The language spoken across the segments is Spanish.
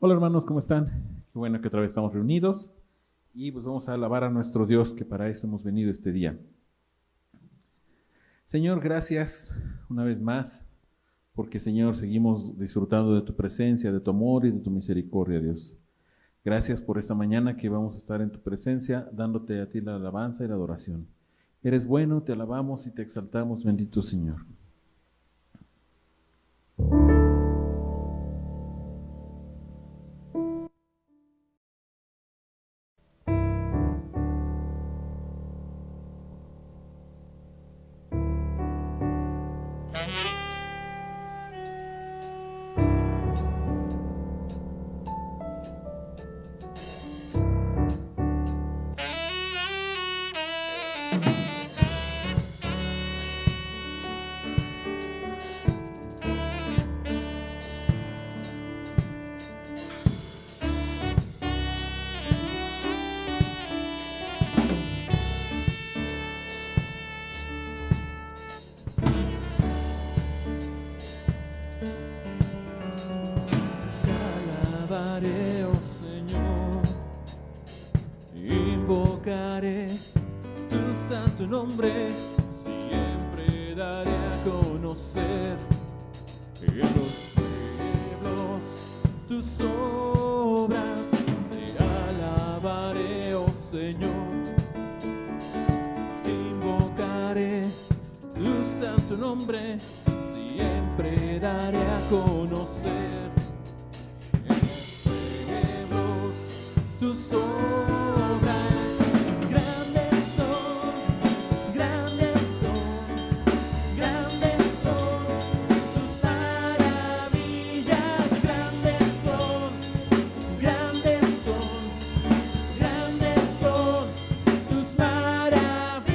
Hola hermanos, ¿cómo están? Qué bueno que otra vez estamos reunidos y pues vamos a alabar a nuestro Dios, que para eso hemos venido este día. Señor, gracias una vez más, porque Señor, seguimos disfrutando de tu presencia, de tu amor y de tu misericordia, Dios. Gracias por esta mañana que vamos a estar en tu presencia, dándote a ti la alabanza y la adoración. Eres bueno, te alabamos y te exaltamos, bendito Señor. Te alabaré, oh Señor, invocaré tu santo nombre, siempre daré a conocer en los pueblos tus obras. Te alabaré, oh Señor, invocaré tu santo nombre, siempre daré a conocer tus obras. Grandes son, grandes son, grandes son tus maravillas. Grandes son, grandes son, grandes son tus maravillas.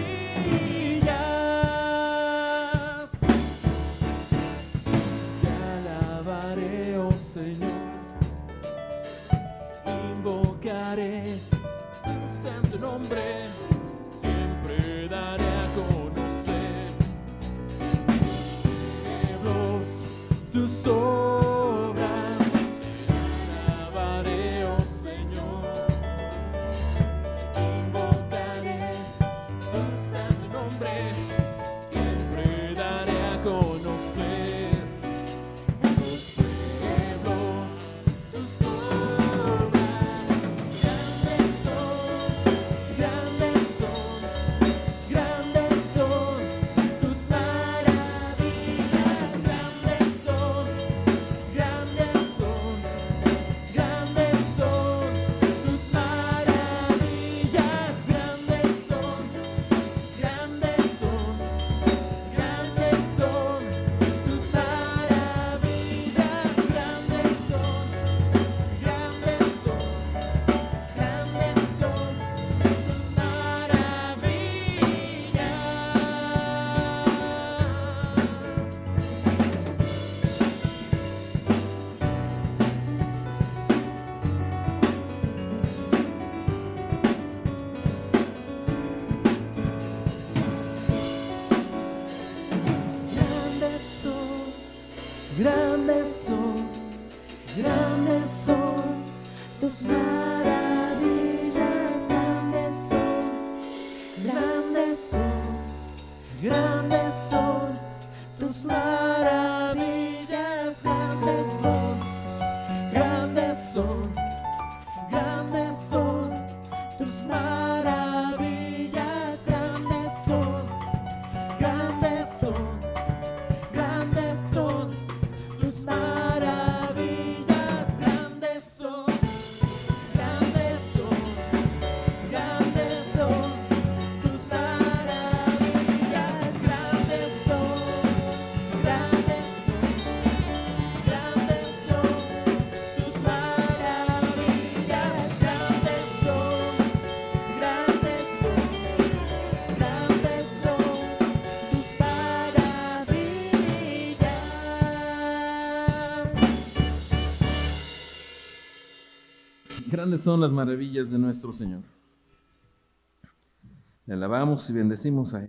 Te alabaré, oh Señor, invocaré tu santo nombre, siempre daré a conocer pueblos tus obras. Te alabaré, oh Señor, invocaré tu santo nombre, siempre daré a conocer los pueblos tus obras. Grandes son, grandes son tus maravillas. Grandes son, grandes son, grandes son tus maravillas. Grandes son, grandes son, grandes son tus maravillas. Grandes son, grandes son, grandes son tus maravillas. Grandes son, grandes son tus maravillas. Grandes son, grandes son, grandes son tus maravillas. Grandes son, grandes son, grandes son tus maravillas. Grandes son, grandes son, grandes son tus maravillas. Grandes son, grandes son, grandes son tus maravillas. Grandes son, grandes son, grandes son tus maravillas. Grandes son, grandes son, grandes son tus maravillas. Grandes son las maravillas de nuestro Señor. Le alabamos y bendecimos a Él.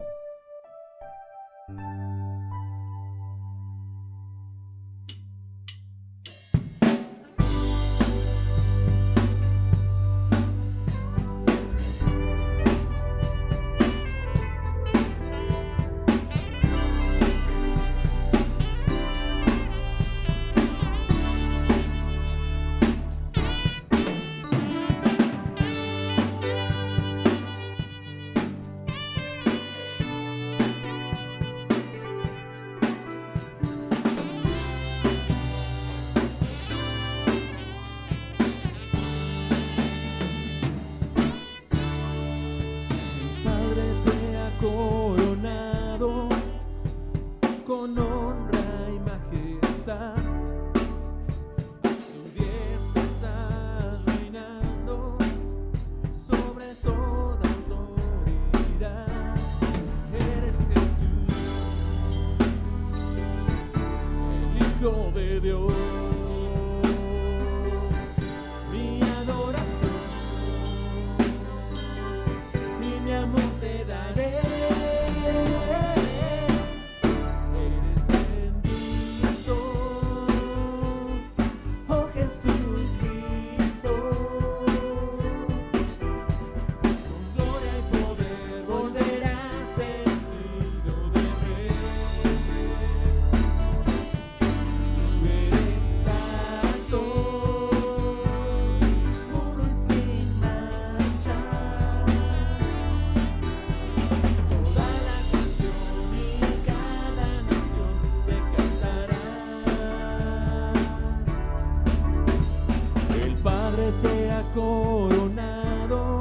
Padre te ha coronado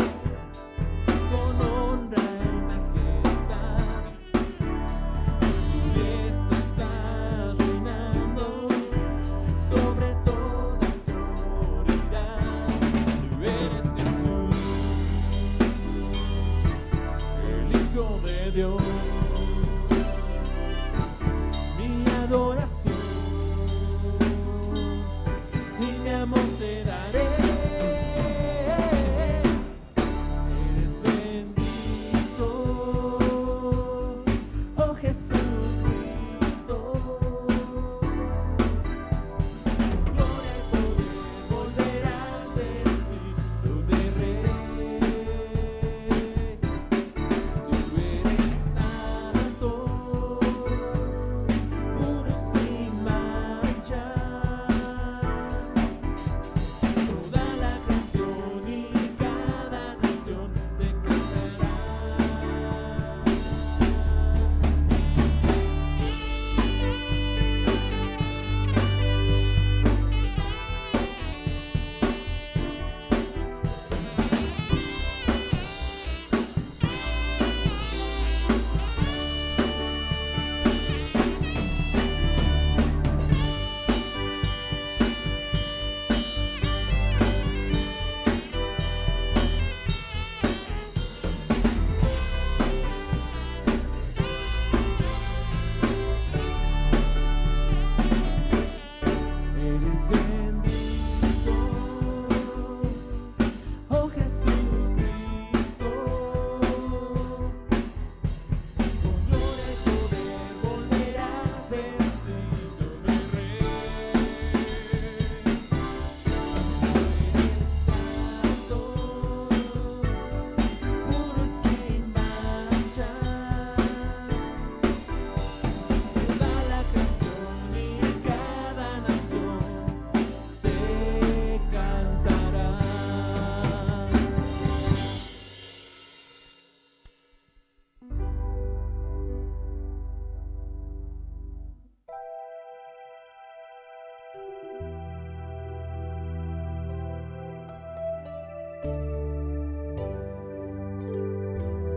con honra y majestad. A su diestra estás reinando sobre toda autoridad. Tú eres Jesús, el Hijo de Dios. Mi adoración y mi amor te daré. Eres bendito, oh Jesucristo. Gloria y poder volverás vestido de rey. Tú eres santo, puro sin mancha. Toda la creación y cada nación te cantará. Eres bendito, oh Jesucristo. Con gloria y poder volverás vestido de rey. Eres santo, puro sin mancha. Toda la creación y cada nación te cantará.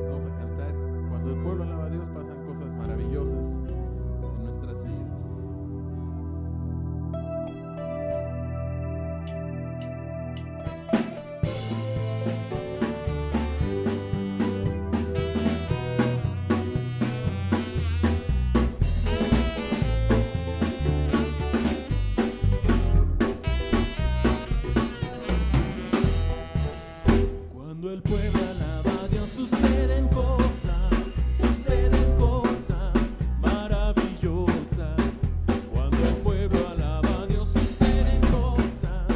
Vamos a cantar. Cuando el pueblo alaba a Dios pasan cosas maravillosas en nuestras vidas. Cuando el pueblo alaba a Dios suceden cosas maravillosas. Cuando el pueblo alaba a Dios suceden cosas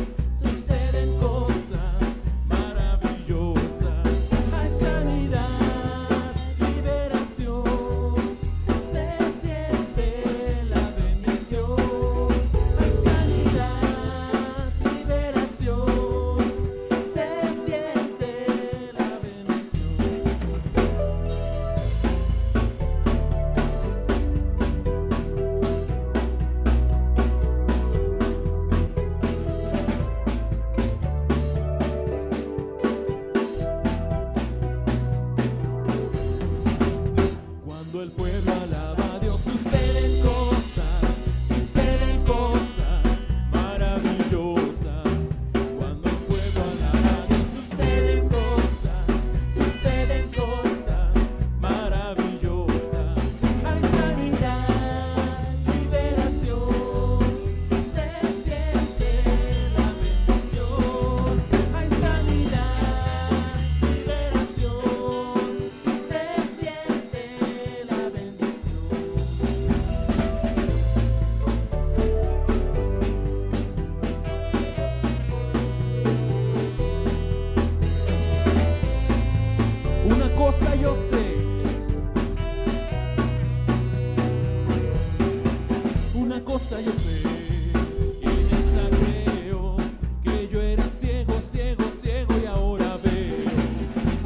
maravillosas. Hay sanidad, liberación, se siente la bendición. Hay sanidad, liberación, se siente la bendición. Cuando el pueblo alaba a Dios suceden cosas maravillosas. Cuando el pueblo alaba a Dios suceden cosas maravillosas. Hay sanidad, liberación, se siente la bendición. Hay sanidad, liberación, se siente la bendición. Una cosa yo sé, una cosa yo sé, en esa creo que yo era ciego y ahora veo.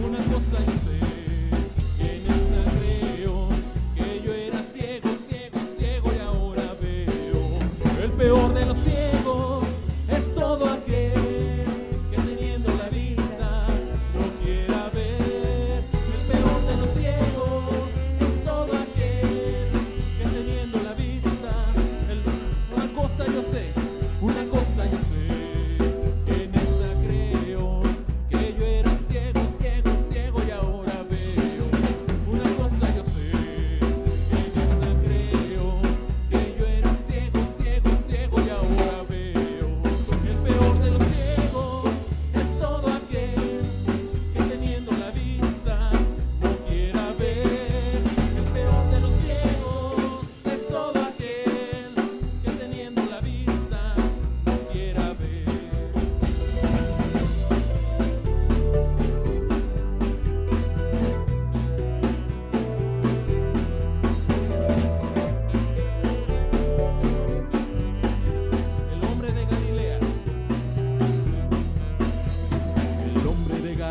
Una cosa yo sé, en esa creo que yo era ciego y ahora veo. El peor de los ciegos es todo aquel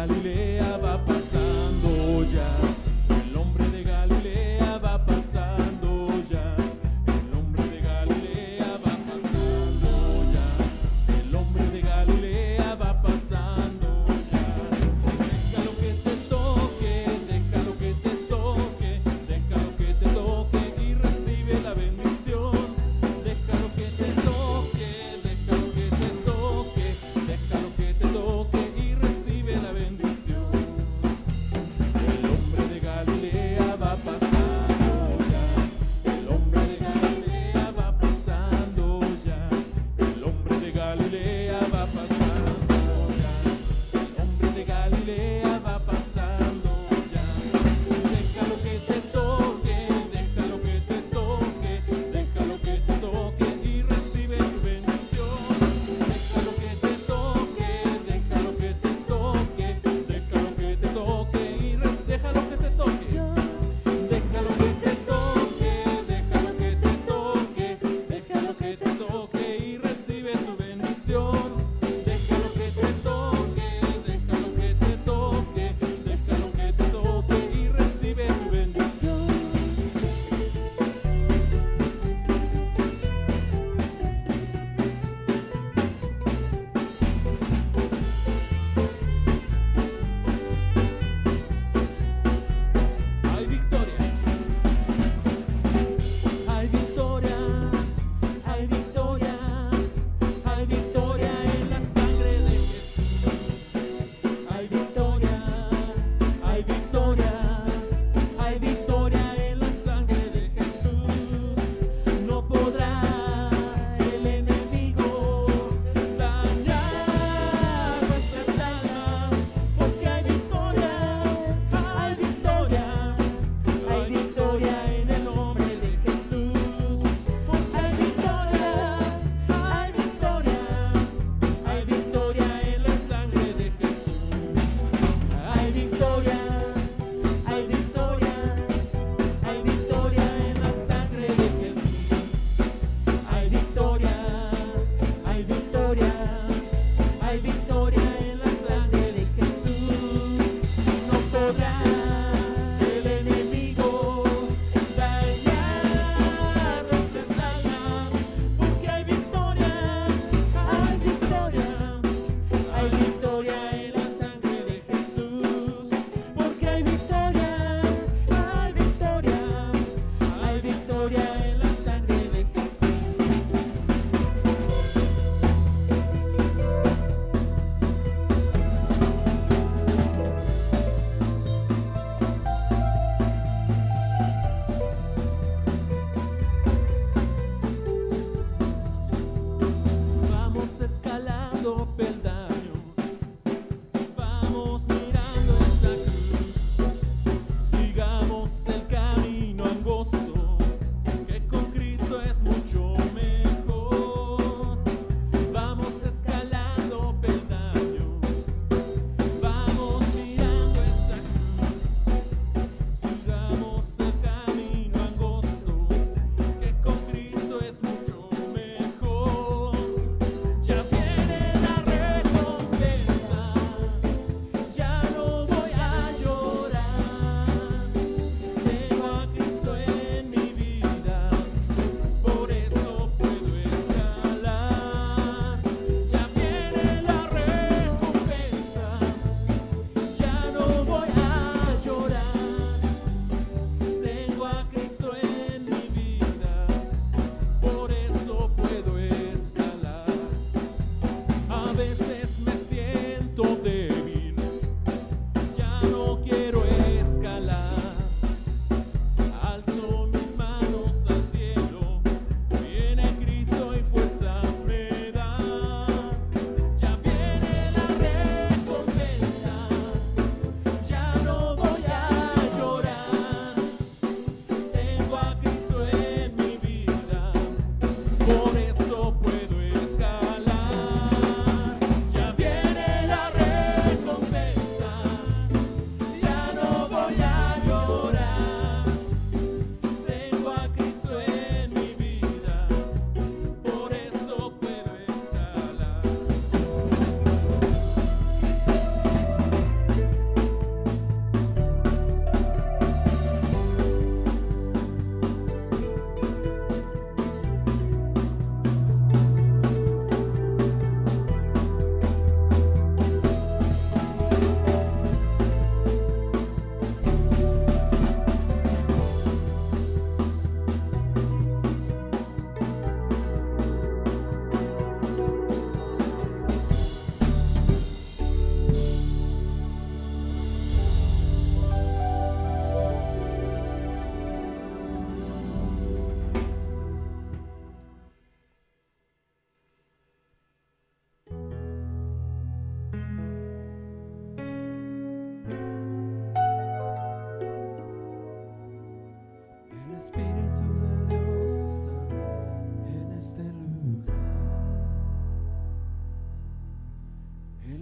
Galilea va pasando ya. El hombre de Galilea va pasando ya. El hombre de Galilea va pasando ya. El hombre de Galilea va pasando ya. Déjalo que te toque, déjalo que te toque, déjalo que te toque y recibe la bendición. Déjalo que te toque, déjalo que te toque, déjalo que te toque y recibe la bendición.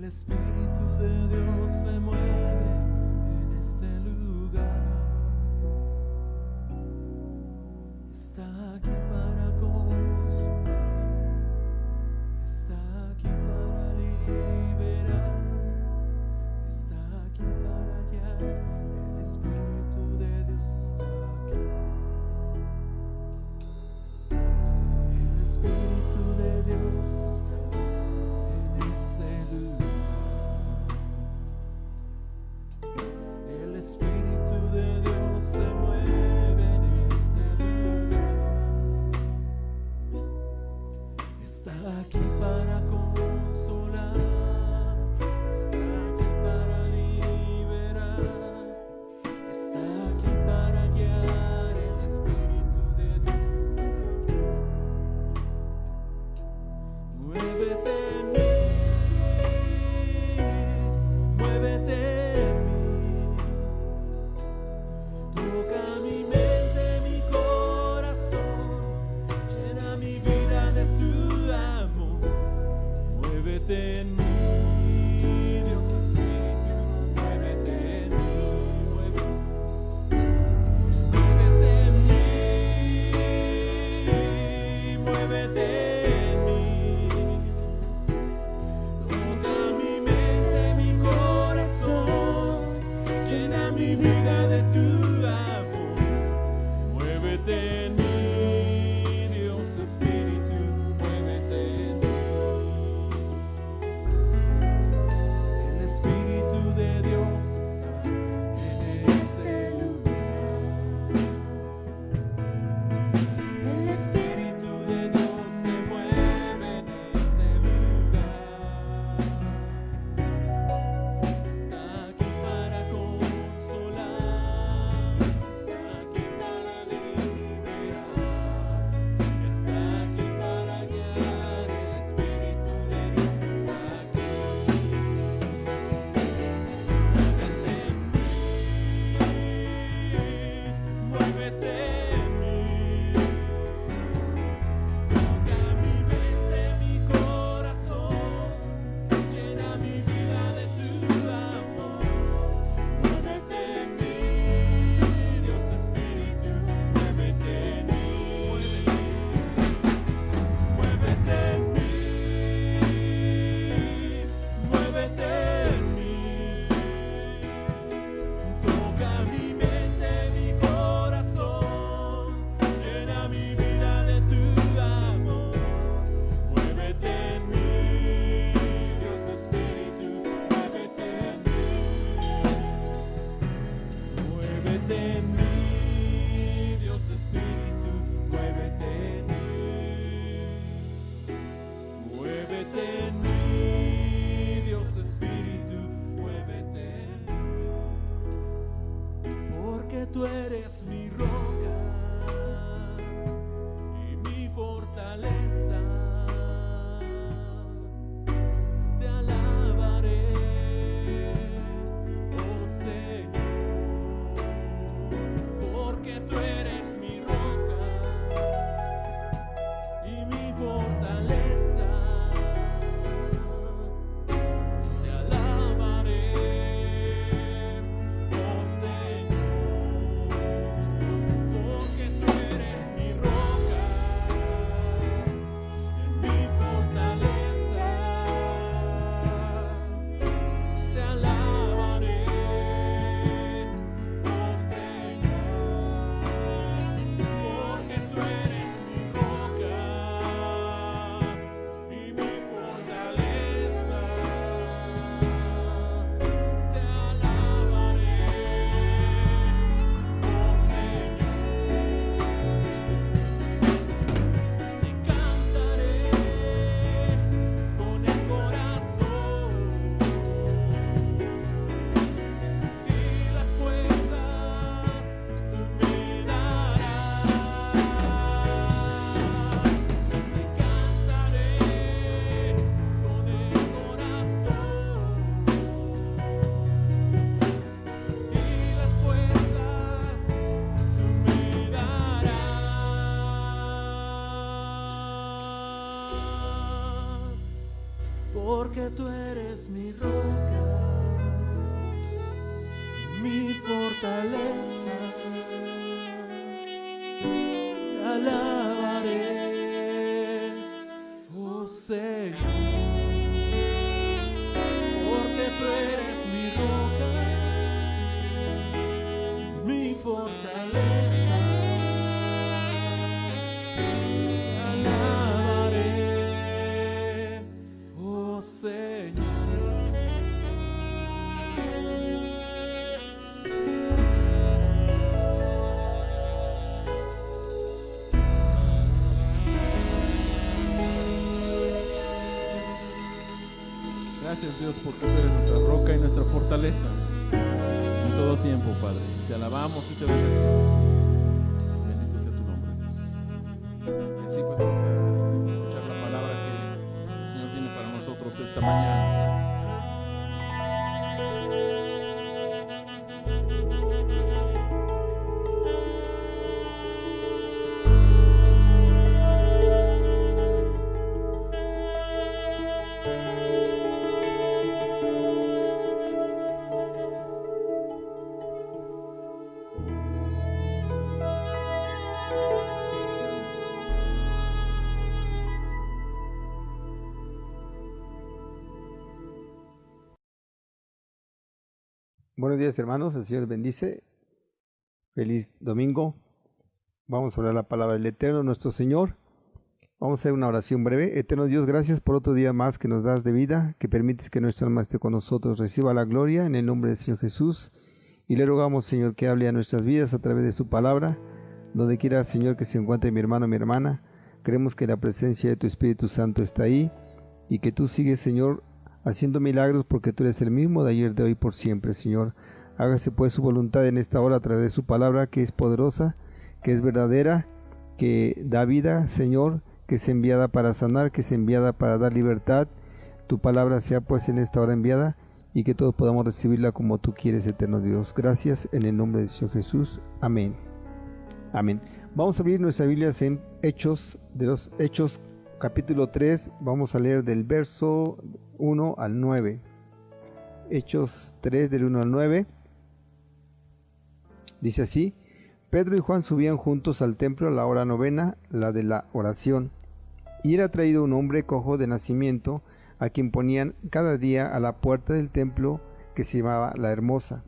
El Espíritu de Dios se mueve en este lugar. Está aquí para consolar, está aquí para liberar, está aquí para guiar. El Espíritu de Dios está aquí. El Espíritu de Dios está en este lugar. El Espíritu de Dios se mueve en este lugar. Está aquí para consolar, está aquí para liberar, está aquí para guiar. El Espíritu de Dios está aquí. Muévete en mí, muévete en mí. Toca mi mente, mi corazón, llena mi vida de tu amor. Muévete en mí, Dios Espíritu, muévete en mí, muévete en mí, muévete en mí. Toca mi mente, mi corazón, llena mi vida de tu amor. Muévete en mí, Dios Espíritu, muévete en mí. El Espíritu de Dios está en este lugar. El Espíritu de Dios se mueve en este lugar. Está aquí para consolar, está aquí para liberar, está aquí para guiar. El Espíritu de Dios está aquí. Muévete en mí, toca mi mente, mi corazón, llena mi vida de tu amor. Muévete en mí, Dios Espíritu, muévete en mí, muévete en mí, muévete en mí. Toca mi mente, mi corazón, llena mi vida de tu amor. Muévete en mí, Dios Espíritu, muévete en mí. Muévete en mí, Dios Espíritu, muévete en mí. Muévete en mí, Dios Espíritu, muévete en mí. Porque tú eres mi roca y mi fortaleza. Te alabaré, oh Señor, porque tú eres mi roca y mi fortaleza. Te alabaré, oh Señor, porque tú eres mi roca y mi fortaleza. Te alabaré, oh Señor, porque tú eres mi roca y mi fortaleza. Te alabaré, oh Señor. Te cantaré con el corazón y las fuerzas tú me darás. Te cantaré con el corazón y las fuerzas tú me darás. Porque tú eres mi Gracias, Dios, porque tú eres nuestra roca y nuestra fortaleza en todo tiempo, Padre. Te alabamos y te bendecimos. Bendito sea tu nombre, Dios. Y así pues vamos a escuchar la palabra que el Señor tiene para nosotros esta mañana. Buenos días, hermanos, el Señor les bendice. Feliz domingo. Vamos a hablar la palabra del Eterno, nuestro Señor. Vamos a hacer una oración breve. Eterno Dios, gracias por otro día más que nos das de vida, que permites que nuestra alma esté con nosotros. Reciba la gloria en el nombre del Señor Jesús. Y le rogamos, Señor, que hable a nuestras vidas a través de su palabra. Donde quiera, Señor, que se encuentre mi hermano, mi hermana. Creemos que la presencia de tu Espíritu Santo está ahí y que tú sigues, Señor, haciendo milagros porque tú eres el mismo de ayer, de hoy, por siempre, Señor. Hágase pues su voluntad en esta hora a través de su palabra, que es poderosa, que es verdadera, que da vida, Señor, que es enviada para sanar, que es enviada para dar libertad. Tu palabra sea pues en esta hora enviada y que todos podamos recibirla como tú quieres, eterno Dios. Gracias en el nombre del Señor Jesús. Amén. Amén. Vamos a abrir nuestras Biblias en Hechos, de los Hechos capítulo 3, vamos a leer del verso 1 al 9. Hechos 3 del 1 al 9. Dice así: Pedro y Juan subían juntos al templo a la hora novena, la de la oración. Y era traído un hombre cojo de nacimiento, a quien ponían cada día a la puerta del templo, que se llamaba La Hermosa,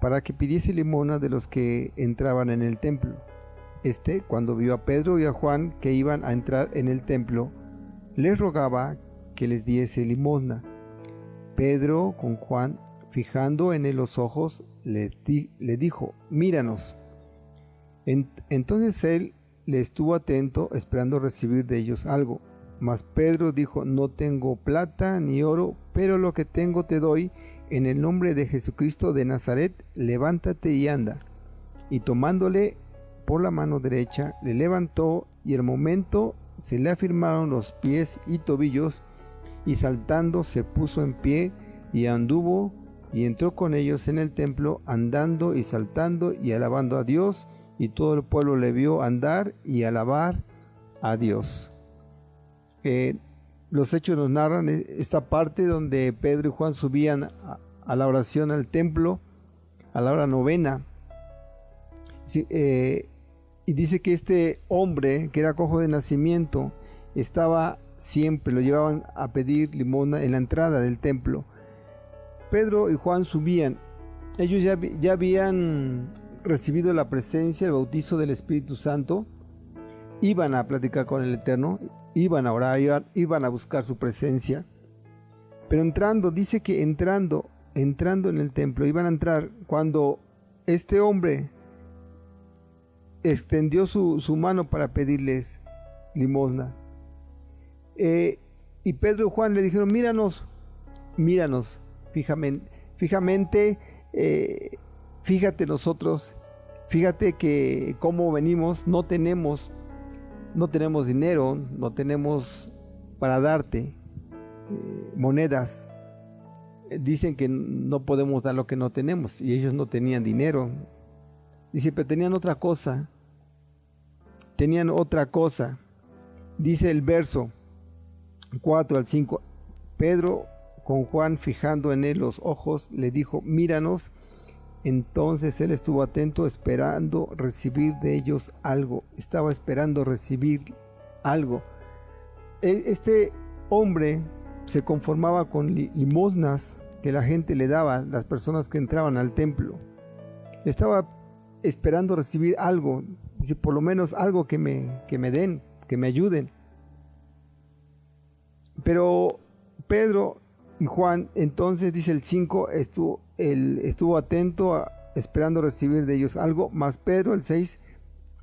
para que pidiese limosna de los que entraban en el templo. Cuando vio a Pedro y a Juan que iban a entrar en el templo, les rogaba que les diese limosna. Pedro, con Juan, fijando en él los ojos, le dijo: míranos. Entonces él le estuvo atento, esperando recibir de ellos algo. Mas Pedro dijo: no tengo plata ni oro, pero lo que tengo te doy. En el nombre de Jesucristo de Nazaret, levántate y anda. Y tomándole por la mano derecha, le levantó, y al momento se le afirmaron los pies y tobillos, y saltando se puso en pie, y anduvo, y entró con ellos en el templo, andando y saltando y alabando a Dios, y todo el pueblo le vio andar y alabar a Dios. Los hechos nos narran esta parte donde Pedro y Juan subían a la oración al templo, a la hora novena. Y dice que este hombre, que era cojo de nacimiento, estaba siempre, lo llevaban a pedir limosna en la entrada del templo. Pedro y Juan subían. Ellos ya habían recibido la presencia, el bautizo del Espíritu Santo. Iban a platicar con el Eterno, iban a orar, iban a buscar su presencia. Pero entrando, dice que entrando en el templo, iban a entrar cuando este hombre extendió su mano para pedirles limosna. Y Pedro y Juan le dijeron: míranos fijamente, fíjate nosotros, fíjate que cómo venimos, no tenemos dinero, no tenemos para darte monedas. Dicen que no podemos dar lo que no tenemos, y ellos no tenían dinero. Dice, pero tenían otra cosa. Dice el verso 4 al 5: Pedro, con Juan fijando en él los ojos, le dijo: míranos. Entonces él estuvo atento, esperando recibir de ellos algo. Estaba esperando recibir algo. Este hombre se conformaba con limosnas que la gente le daba, las personas que entraban al templo. Estaba esperando recibir algo. Dice, por lo menos algo que me den, que me ayuden. Pero Pedro y Juan, entonces dice el 5, estuvo atento, esperando recibir de ellos algo. Mas Pedro, el 6,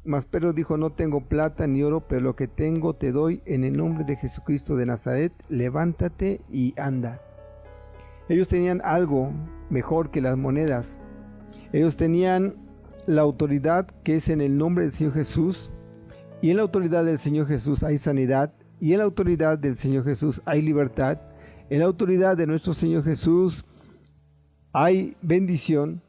mas Pedro dijo: no tengo plata ni oro, pero lo que tengo te doy. En el nombre de Jesucristo de Nazaret, levántate y anda. Ellos tenían algo mejor que las monedas. Ellos tenían la autoridad que es en el nombre del Señor Jesús, y en la autoridad del Señor Jesús hay sanidad, y en la autoridad del Señor Jesús hay libertad, en la autoridad de nuestro Señor Jesús hay bendición.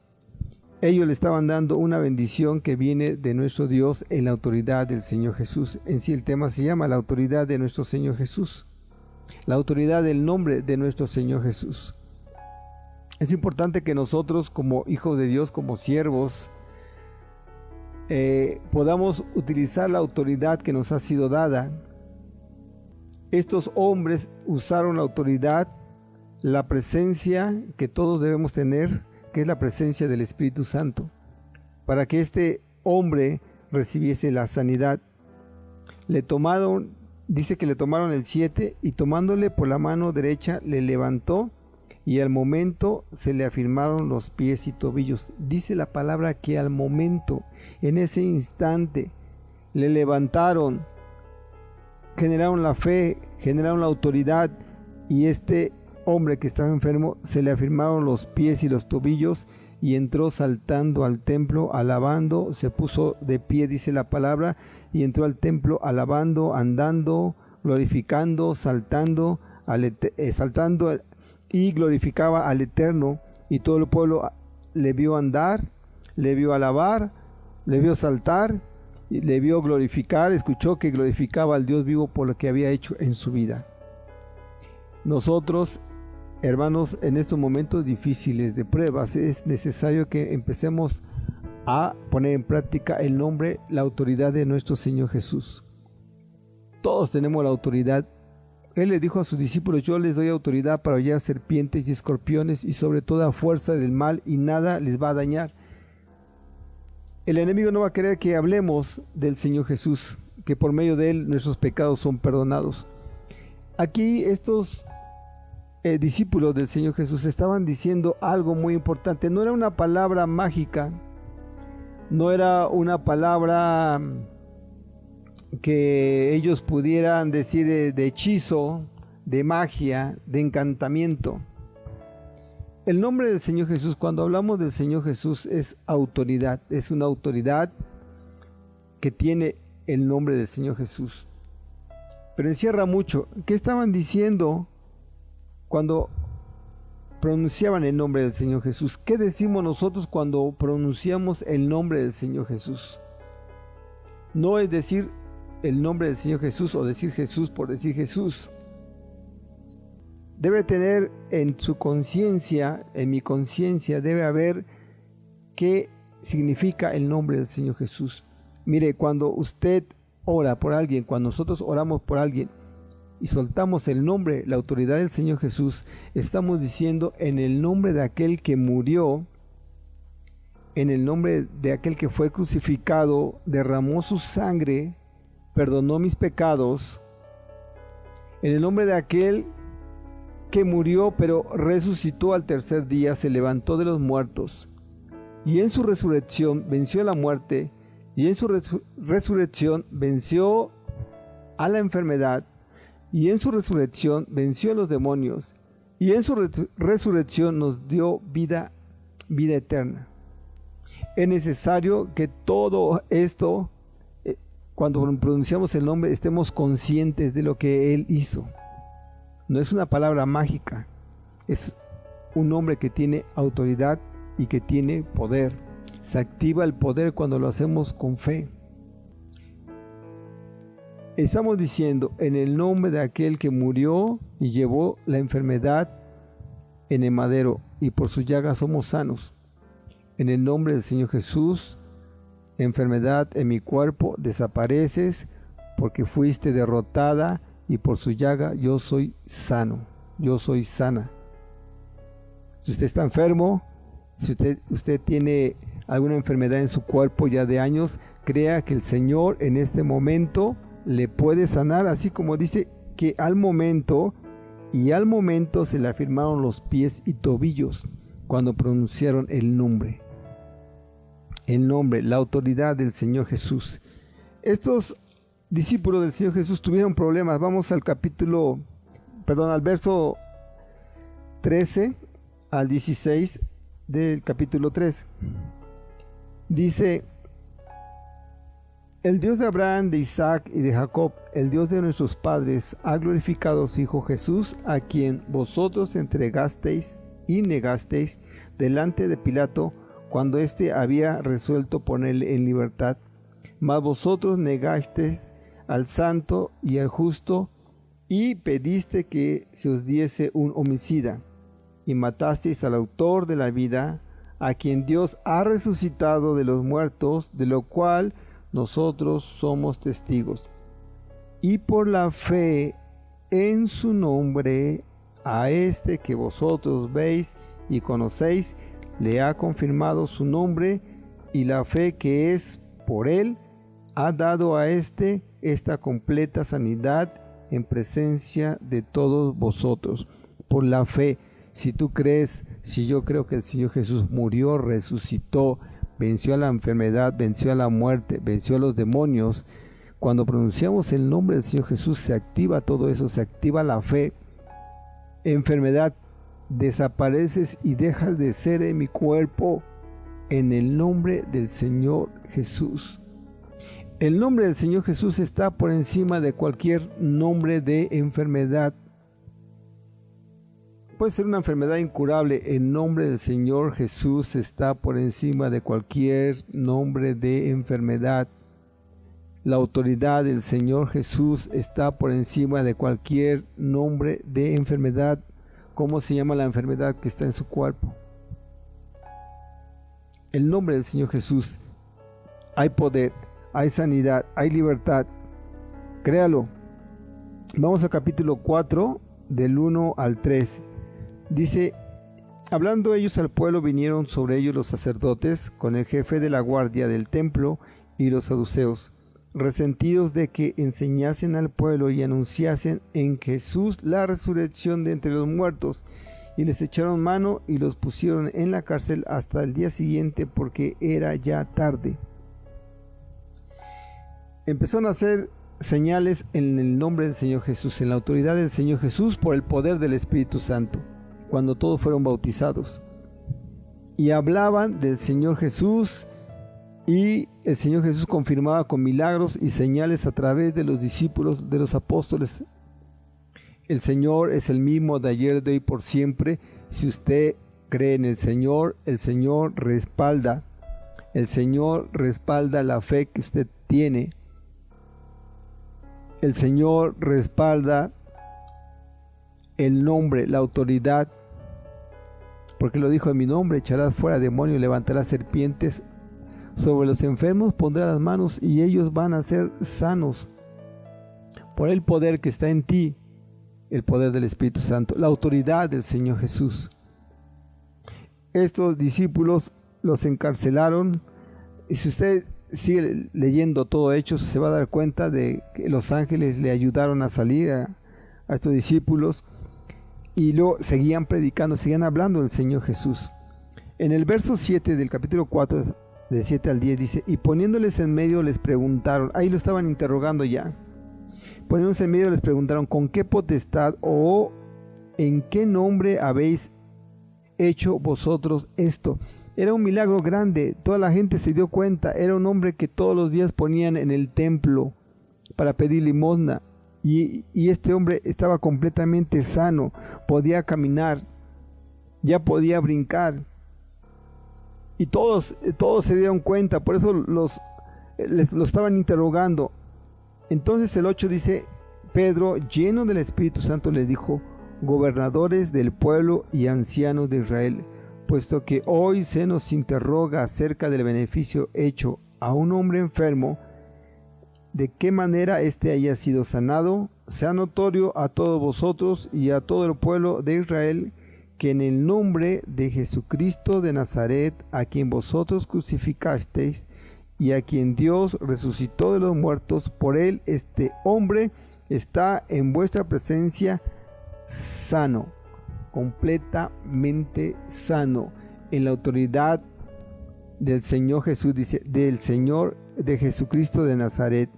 Ellos le estaban dando una bendición que viene de nuestro Dios en la autoridad del Señor Jesús. En sí el tema se llama la autoridad de nuestro Señor Jesús, la autoridad del nombre de nuestro Señor Jesús. Es importante que nosotros como hijos de Dios, como siervos, podamos utilizar la autoridad que nos ha sido dada. Estos hombres usaron la autoridad, la presencia que todos debemos tener, que es la presencia del Espíritu Santo, para que este hombre recibiese la sanidad. Dice que le tomaron el 7 y tomándole por la mano derecha le levantó, y al momento se le afirmaron los pies y tobillos. Dice la palabra que al momento, en ese instante, le levantaron, generaron la fe, generaron la autoridad, y este hombre que estaba enfermo se le afirmaron los pies y los tobillos, y entró saltando al templo, alabando, se puso de pie, dice la palabra, y entró al templo alabando, andando, glorificando, saltando y glorificaba al Eterno, y todo el pueblo le vio andar, le vio alabar, le vio saltar, y le vio glorificar, escuchó que glorificaba al Dios vivo por lo que había hecho en su vida. Nosotros, hermanos, en estos momentos difíciles de pruebas, es necesario que empecemos a poner en práctica el nombre, la autoridad de nuestro Señor Jesús. Todos tenemos la autoridad. Él le dijo a sus discípulos: yo les doy autoridad para hollar serpientes y escorpiones y sobre toda fuerza del mal, y nada les va a dañar. El enemigo no va a querer que hablemos del Señor Jesús, que por medio de él nuestros pecados son perdonados. Aquí estos discípulos del Señor Jesús estaban diciendo algo muy importante. No era una palabra mágica, no era una palabra que ellos pudieran decir de hechizo, de magia, de encantamiento. El nombre del Señor Jesús, cuando hablamos del Señor Jesús, es autoridad, es una autoridad que tiene el nombre del Señor Jesús. Pero encierra mucho. ¿Qué estaban diciendo cuando pronunciaban el nombre del Señor Jesús? ¿Qué decimos nosotros cuando pronunciamos el nombre del Señor Jesús? No es decir el nombre del Señor Jesús o decir Jesús por decir Jesús. Debe tener en su conciencia, en mi conciencia, debe haber qué significa el nombre del Señor Jesús. Mire, cuando usted ora por alguien, cuando nosotros oramos por alguien y soltamos el nombre, la autoridad del Señor Jesús, estamos diciendo en el nombre de aquel que murió, en el nombre de aquel que fue crucificado, derramó su sangre, perdonó mis pecados, en el nombre de aquel que murió pero resucitó al tercer día, se levantó de los muertos, y en su resurrección venció a la muerte, y en su resurrección venció a la enfermedad, y en su resurrección venció a los demonios, y en su resurrección nos dio vida eterna. Es necesario que todo esto, cuando pronunciamos el nombre, estemos conscientes de lo que Él hizo. No es una palabra mágica, es un nombre que tiene autoridad y que tiene poder. Se activa el poder cuando lo hacemos con fe. Estamos diciendo en el nombre de aquel que murió y llevó la enfermedad en el madero, y por sus llagas somos sanos. En el nombre del Señor Jesús, enfermedad en mi cuerpo, desapareces porque fuiste derrotada, y por su llaga yo soy sano, yo soy sana. Si usted está enfermo, si usted tiene alguna enfermedad en su cuerpo ya de años, crea que el Señor en este momento le puede sanar, así como dice que al momento se le afirmaron los pies y tobillos cuando pronunciaron el nombre, la autoridad del Señor Jesús. Estos discípulos del Señor Jesús tuvieron problemas. Vamos al verso 13 al 16 del capítulo 3. Dice: el Dios de Abraham, de Isaac y de Jacob, el Dios de nuestros padres, ha glorificado a su Hijo Jesús, a quien vosotros entregasteis y negasteis delante de Pilato, cuando éste había resuelto ponerle en libertad. Mas vosotros negasteis al santo y al justo, y pediste que se os diese un homicida, y matasteis al autor de la vida, a quien Dios ha resucitado de los muertos, de lo cual nosotros somos testigos. Y por la fe en su nombre, a este que vosotros veis y conocéis, le ha confirmado su nombre, y la fe que es por él ha dado a este esta completa sanidad en presencia de todos vosotros. Por la fe, si tú crees, si yo creo que el Señor Jesús murió, resucitó, venció a la enfermedad, venció a la muerte, venció a los demonios, cuando pronunciamos el nombre del Señor Jesús se activa todo eso, se activa la fe. Enfermedad, desapareces y dejas de ser en mi cuerpo en el nombre del Señor Jesús. El nombre del Señor Jesús está por encima de cualquier nombre de enfermedad. Puede ser una enfermedad incurable. El nombre del Señor Jesús está por encima de cualquier nombre de enfermedad. La autoridad del Señor Jesús está por encima de cualquier nombre de enfermedad. ¿Cómo se llama la enfermedad que está en su cuerpo? El nombre del Señor Jesús. Hay poder, hay sanidad, hay libertad. Créalo. Vamos al capítulo 4, del 1 al 3. Dice: hablando ellos al pueblo, vinieron sobre ellos los sacerdotes con el jefe de la guardia del templo y los saduceos, resentidos de que enseñasen al pueblo y anunciasen en Jesús la resurrección de entre los muertos, y les echaron mano y los pusieron en la cárcel hasta el día siguiente, porque era ya tarde. Empezaron a hacer señales en el nombre del Señor Jesús, en la autoridad del Señor Jesús, por el poder del Espíritu Santo, cuando todos fueron bautizados. Y hablaban del Señor Jesús, y el Señor Jesús confirmaba con milagros y señales a través de los discípulos, de los apóstoles. El Señor es el mismo de ayer, de hoy, por siempre. Si usted cree en el Señor respalda. El Señor respalda la fe que usted tiene. El Señor respalda el nombre, la autoridad, porque lo dijo: en mi nombre echarás fuera demonios, levantarás serpientes, sobre los enfermos pondrás las manos y ellos van a ser sanos. Por el poder que está en ti, el poder del Espíritu Santo, la autoridad del Señor Jesús. Estos discípulos los encarcelaron, y si usted sigue leyendo todo Hechos, se va a dar cuenta de que los ángeles le ayudaron a salir a estos discípulos, y luego seguían predicando, seguían hablando del Señor Jesús. En el verso 7 del capítulo 4, de 7 al 10, dice: y poniéndoles en medio les preguntaron, ahí lo estaban interrogando ya, poniéndose en medio les preguntaron: ¿con qué potestad o en qué nombre habéis hecho vosotros esto? Era un milagro grande, toda la gente se dio cuenta. Era un hombre que todos los días ponían en el templo para pedir limosna, y este hombre estaba completamente sano, podía caminar, ya podía brincar, y todos se dieron cuenta. Por eso lo estaban interrogando. Entonces el 8 dice: Pedro, lleno del Espíritu Santo, les dijo: gobernadores del pueblo y ancianos de Israel, puesto que hoy se nos interroga acerca del beneficio hecho a un hombre enfermo, de qué manera éste haya sido sanado, sea notorio a todos vosotros y a todo el pueblo de Israel, que en el nombre de Jesucristo de Nazaret, a quien vosotros crucificasteis y a quien Dios resucitó de los muertos, por él este hombre está en vuestra presencia sano, completamente sano, en la autoridad del Señor Jesús, dice, del Señor, de Jesucristo de Nazaret,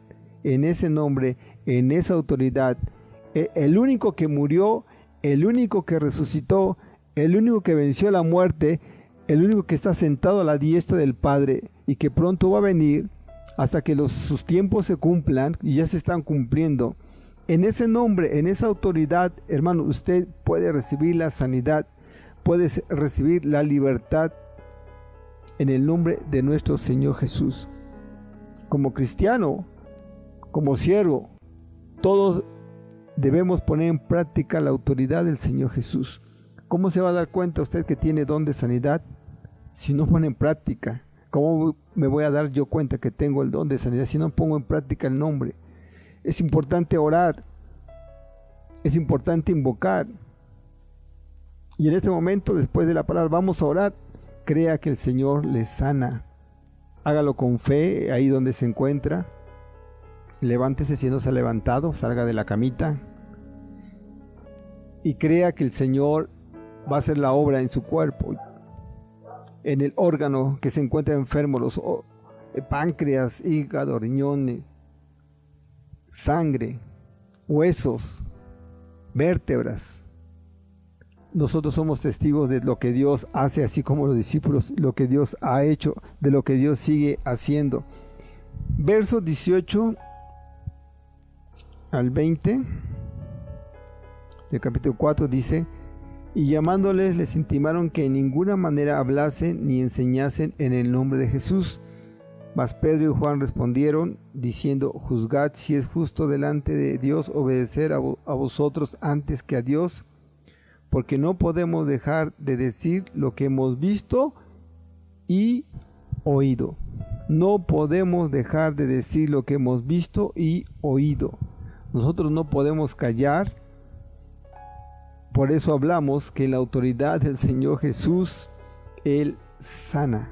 en ese nombre, en esa autoridad, el único que murió, el único que resucitó, el único que venció la muerte, el único que está sentado a la diestra del Padre y que pronto va a venir hasta que sus tiempos se cumplan, y ya se están cumpliendo. En ese nombre, en esa autoridad, hermano, usted puede recibir la sanidad, puede recibir la libertad en el nombre de nuestro Señor Jesús. Como cristiano, como siervo, todos debemos poner en práctica la autoridad del Señor Jesús. ¿Cómo se va a dar cuenta usted que tiene don de sanidad si no pone en práctica? ¿Cómo me voy a dar yo cuenta que tengo el don de sanidad si no pongo en práctica el nombre? Es importante orar, es importante invocar. Y en este momento, después de la palabra, vamos a orar. Crea que el Señor le sana. Hágalo con fe ahí donde se encuentra. Levántese si no se ha levantado, salga de la camita. Y crea que el Señor va a hacer la obra en su cuerpo. En el órgano que se encuentra enfermo, los páncreas, hígado, riñones, sangre, huesos, vértebras. Nosotros somos testigos de lo que Dios hace, así como los discípulos, lo que Dios ha hecho, de lo que Dios sigue haciendo. Versos 18 al 20 del capítulo 4 dice: y llamándoles les intimaron que en ninguna manera hablasen ni enseñasen en el nombre de Jesús. Mas Pedro y Juan respondieron diciendo: juzgad si es justo delante de Dios obedecer a vosotros antes que a Dios, porque no podemos dejar de decir lo que hemos visto y oído. No podemos dejar de decir lo que hemos visto y oído. Nosotros no podemos callar. Por eso hablamos que en la autoridad del Señor Jesús, Él sana.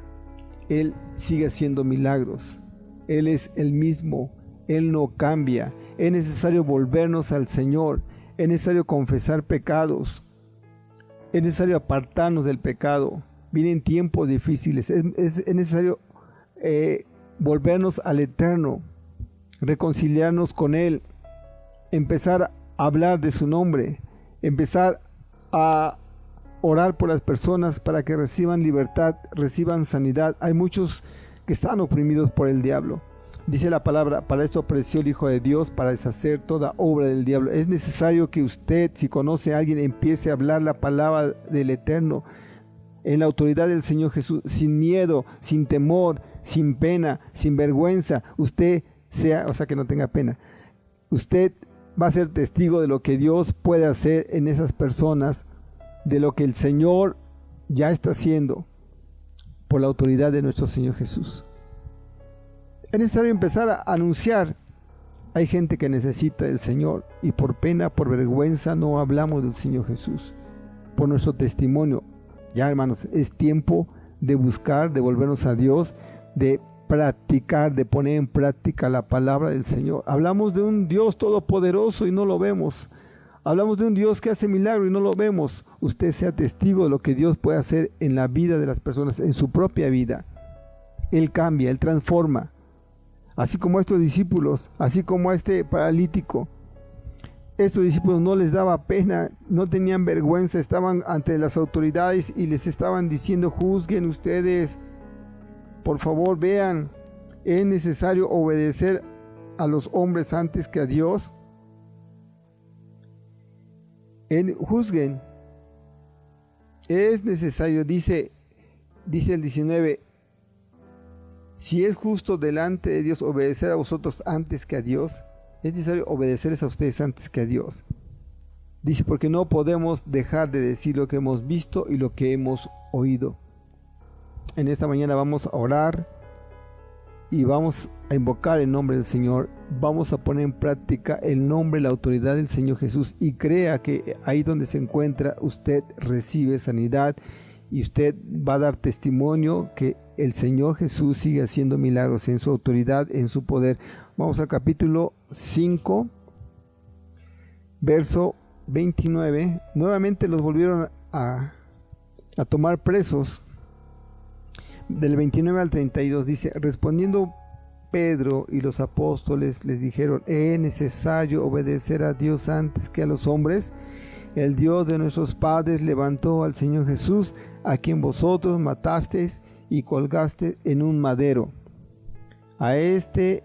Él sigue haciendo milagros. Él es el mismo. Él no cambia. Es necesario volvernos al Señor. Es necesario confesar pecados. Es necesario apartarnos del pecado. Vienen tiempos difíciles. Es necesario volvernos al Eterno. Reconciliarnos con Él. Empezar a hablar de su nombre. Empezar a orar por las personas para que reciban libertad, reciban sanidad. Hay muchos que están oprimidos por el diablo. Dice la palabra: para esto apareció el Hijo de Dios, para deshacer toda obra del diablo. Es necesario que usted, si conoce a alguien, empiece a hablar la palabra del Eterno en la autoridad del Señor Jesús, sin miedo, sin temor, sin pena, sin vergüenza. Usted sea, o sea, que no tenga pena. Usted va a ser testigo de lo que Dios puede hacer en esas personas, de lo que el Señor ya está haciendo por la autoridad de nuestro Señor Jesús. Es necesario empezar a anunciar. Hay gente que necesita del Señor y por pena, por vergüenza no hablamos del Señor Jesús, por nuestro testimonio. Ya, hermanos, es tiempo de buscar, de volvernos a Dios, de practicar, de poner en práctica la palabra del Señor. Hablamos de un Dios todopoderoso y no lo vemos. Hablamos de un Dios que hace milagros y no lo vemos. Usted sea testigo de lo que Dios puede hacer en la vida de las personas, en su propia vida. Él cambia, Él transforma. Así como a estos discípulos, así como a este paralítico. Estos discípulos no les daba pena, no tenían vergüenza, estaban ante las autoridades y les estaban diciendo: juzguen ustedes. Por favor, vean, es necesario obedecer a los hombres antes que a Dios. Juzguen. Es necesario, dice el 19, si es justo delante de Dios obedecer a vosotros antes que a Dios, es necesario obedecerles a ustedes antes que a Dios. Dice, porque no podemos dejar de decir lo que hemos visto y lo que hemos oído. En esta mañana vamos a orar y vamos a invocar el nombre del Señor. Vamos a poner en práctica el nombre, la autoridad del Señor Jesús, y crea que ahí donde se encuentra usted recibe sanidad y usted va a dar testimonio que el Señor Jesús sigue haciendo milagros en su autoridad, en su poder. Vamos al capítulo 5, verso 29. Nuevamente los volvieron a tomar presos. Del 29 al 32 dice: respondiendo Pedro y los apóstoles les dijeron: ¿es necesario obedecer a Dios antes que a los hombres? el Dios de nuestros padres levantó al Señor Jesús, a quien vosotros matasteis y colgaste en un madero. A este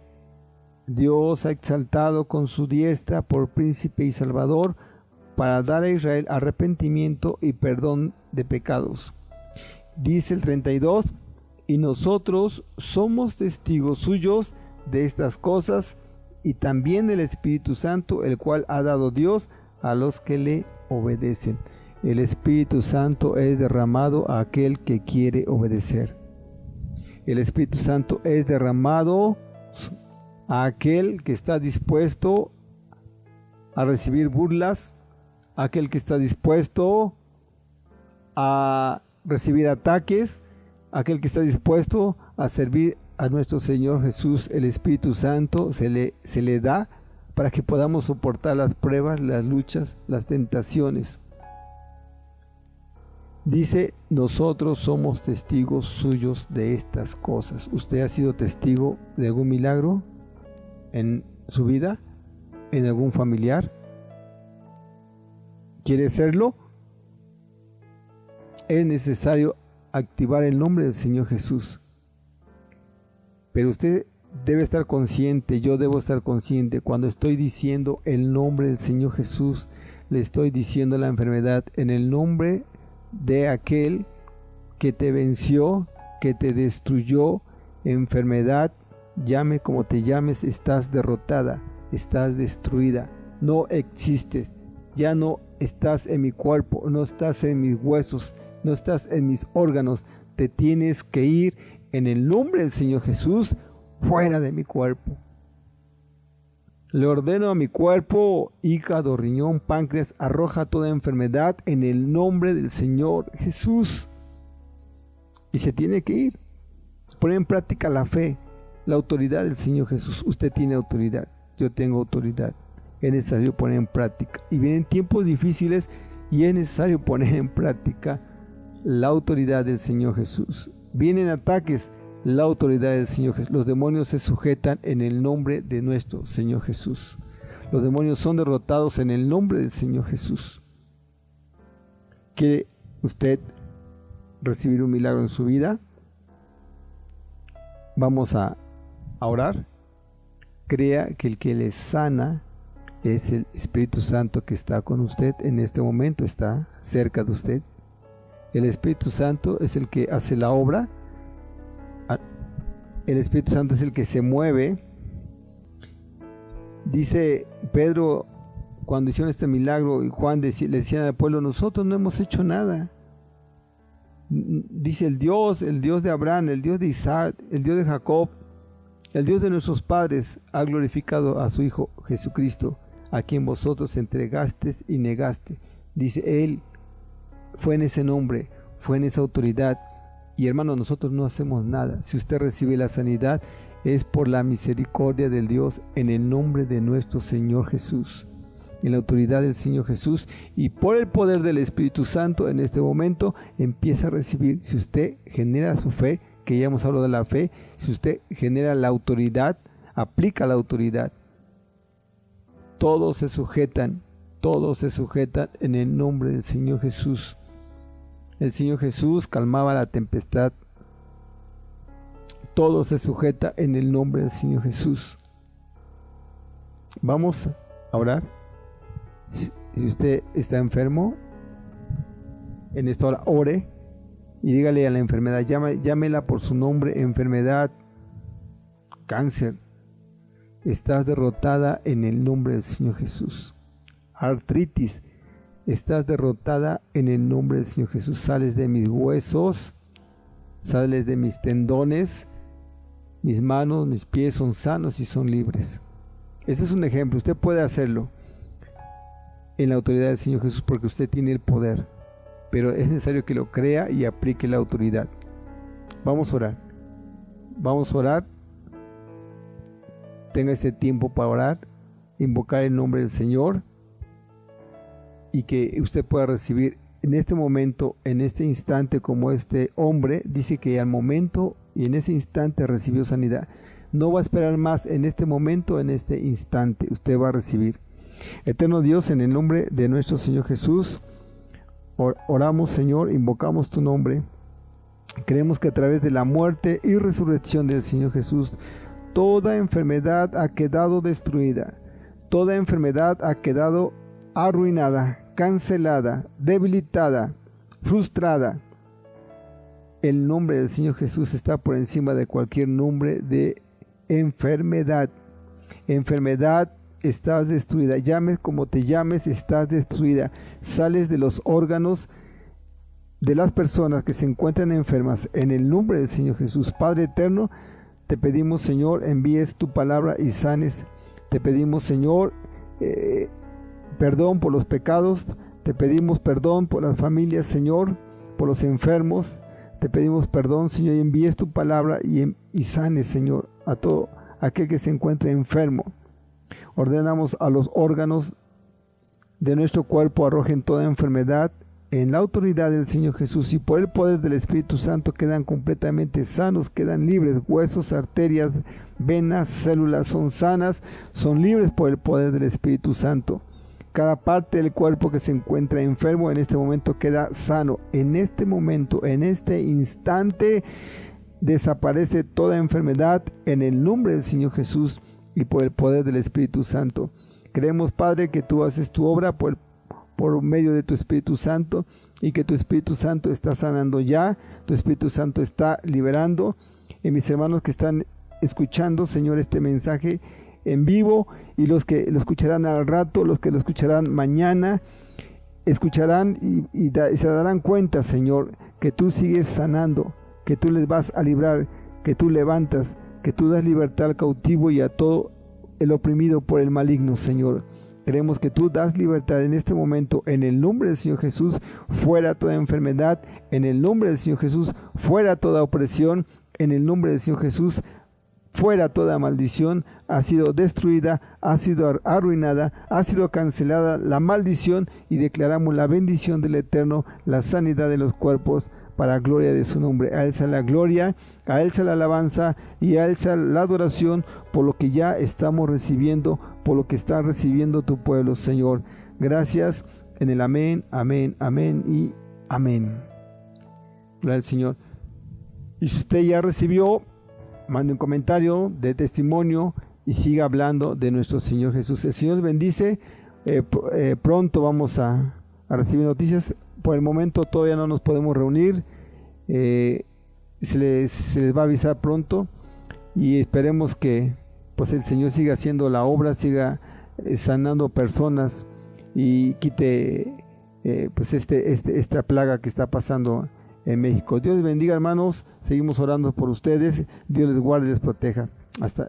Dios ha exaltado con su diestra por príncipe y salvador, para dar a Israel arrepentimiento y perdón de pecados. Dice el 32, y nosotros somos testigos suyos de estas cosas, y también el Espíritu Santo, el cual ha dado Dios a los que le obedecen. El Espíritu Santo es derramado a aquel que quiere obedecer. El Espíritu Santo es derramado a aquel que está dispuesto a recibir burlas, a aquel que está dispuesto a recibir ataques, a aquel que está dispuesto a servir a nuestro Señor Jesús. El Espíritu Santo se le da para que podamos soportar las pruebas, las luchas, las tentaciones. Dice, nosotros somos testigos suyos de estas cosas. ¿Usted ha sido testigo de algún milagro en su vida? ¿En algún familiar? ¿Quiere serlo? Es necesario activar el nombre del Señor Jesús. Pero usted debe estar consciente, yo debo estar consciente, cuando estoy diciendo el nombre del Señor Jesús, le estoy diciendo a la enfermedad, en el nombre de aquel que te venció, que te destruyó, enfermedad, llame como te llames, estás derrotada, estás destruida, no existes, ya no estás en mi cuerpo, no estás en mis huesos, no estás en mis órganos, te tienes que ir en el nombre del Señor Jesús, fuera de mi cuerpo. Le ordeno a mi cuerpo, hígado, riñón, páncreas, arroja toda enfermedad en el nombre del Señor Jesús. Y se tiene que ir. Poner en práctica la fe, la autoridad del Señor Jesús. Usted tiene autoridad, yo tengo autoridad. Es necesario poner en práctica. Y vienen tiempos difíciles y es necesario poner en práctica la autoridad del Señor Jesús. Vienen ataques, la autoridad del Señor Jesús. Los demonios se sujetan en el nombre de nuestro Señor Jesús. Los demonios son derrotados en el nombre del Señor Jesús. ¿Quiere usted recibir un milagro en su vida? Vamos a orar. Crea que el que le sana es el Espíritu Santo que está con usted en este momento, está cerca de usted. El Espíritu Santo es el que hace la obra. El Espíritu Santo es el que se mueve. Dice Pedro, cuando hicieron este milagro, y Juan le decían al pueblo, nosotros no hemos hecho nada. Dice el Dios de Abraham, el Dios de Isaac, el Dios de Jacob, el Dios de nuestros padres ha glorificado a su Hijo Jesucristo, a quien vosotros entregasteis y negaste. Dice, Él fue en ese nombre, fue en esa autoridad. Y hermano, nosotros no hacemos nada. Si usted recibe la sanidad, es por la misericordia del Dios en el nombre de nuestro Señor Jesús, en la autoridad del Señor Jesús y por el poder del Espíritu Santo. En este momento empieza a recibir. Si usted genera su fe, que ya hemos hablado de la fe, si usted genera la autoridad, aplica la autoridad, todos se sujetan en el nombre del Señor Jesús. El Señor Jesús calmaba la tempestad. Todo se sujeta en el nombre del Señor Jesús. Vamos a orar. Si usted está enfermo, en esta hora ore y dígale a la enfermedad, llámela por su nombre, enfermedad, cáncer. Estás derrotada en el nombre del Señor Jesús. Artritis, estás derrotada en el nombre del Señor Jesús. Sales de mis huesos, sales de mis tendones, mis manos, mis pies son sanos y son libres. Este es un ejemplo, usted puede hacerlo en la autoridad del Señor Jesús porque usted tiene el poder, pero es necesario que lo crea y aplique la autoridad. Vamos a orar. Tenga este tiempo para orar, invocar el nombre del Señor, y que usted pueda recibir en este momento, en este instante, como este hombre dice que al momento y en ese instante recibió sanidad. No va a esperar más, en este momento, en este instante usted va a recibir. Eterno Dios, en el nombre de nuestro Señor Jesús, oramos, Señor, invocamos tu nombre. Creemos que a través de la muerte y resurrección del Señor Jesús, toda enfermedad ha quedado destruida, toda enfermedad ha quedado arruinada, cancelada, debilitada, frustrada. El nombre del Señor Jesús está por encima de cualquier nombre de enfermedad. Enfermedad, estás destruida. Llames como te llames, estás destruida. Sales de los órganos de las personas que se encuentran enfermas. En el nombre del Señor Jesús, Padre eterno, te pedimos, Señor, envíes tu palabra y sanes. Te pedimos, Señor, perdón por los pecados. Te pedimos perdón por las familias, Señor, por los enfermos. Te pedimos perdón, Señor, y envíes tu palabra y sanes, Señor, a todo aquel que se encuentre enfermo. Ordenamos a los órganos de nuestro cuerpo arrojen toda enfermedad en la autoridad del Señor Jesús, y por el poder del Espíritu Santo quedan completamente sanos, quedan libres. Huesos, arterias, venas, células son sanas, son libres por el poder del Espíritu Santo. Cada parte del cuerpo que se encuentra enfermo en este momento queda sano. En este momento, en este instante, desaparece toda enfermedad en el nombre del Señor Jesús y por el poder del Espíritu Santo. Creemos, Padre, que tú haces tu obra por medio de tu Espíritu Santo, y que tu Espíritu Santo está sanando ya, tu Espíritu Santo está liberando. Y mis hermanos que están escuchando, Señor, este mensaje en vivo, y los que lo escucharán al rato, los que lo escucharán mañana, escucharán y se darán cuenta, Señor, que tú sigues sanando, que tú les vas a librar, que tú levantas, que tú das libertad al cautivo y a todo el oprimido por el maligno, Señor. Creemos que tú das libertad en este momento, en el nombre del Señor Jesús. Fuera toda enfermedad, en el nombre del Señor Jesús. Fuera toda opresión, en el nombre del Señor Jesús. Fuera toda maldición, ha sido destruida, ha sido arruinada, ha sido cancelada la maldición, y declaramos la bendición del Eterno, la sanidad de los cuerpos, para gloria de su nombre. A Él sea la gloria, a Él sea la alabanza y a Él sea la adoración por lo que ya estamos recibiendo, por lo que está recibiendo tu pueblo, Señor. Gracias en el amén, amén, amén y amén. Gloria al Señor. Y si usted ya recibió, mande un comentario de testimonio y siga hablando de nuestro Señor Jesús. El Señor bendice. Pronto vamos a recibir noticias. Por el momento todavía no nos podemos reunir. Se les va a avisar pronto, y esperemos que pues el Señor siga haciendo la obra, siga sanando personas y quite pues esta plaga que está pasando en México. Dios les bendiga, hermanos. Seguimos orando por ustedes. Dios les guarde y les proteja.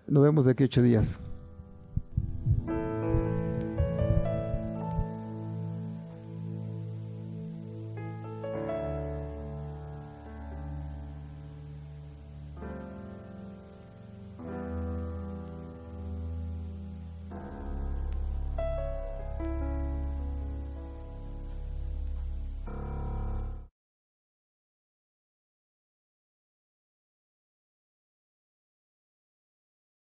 Nos vemos de aquí 8 días.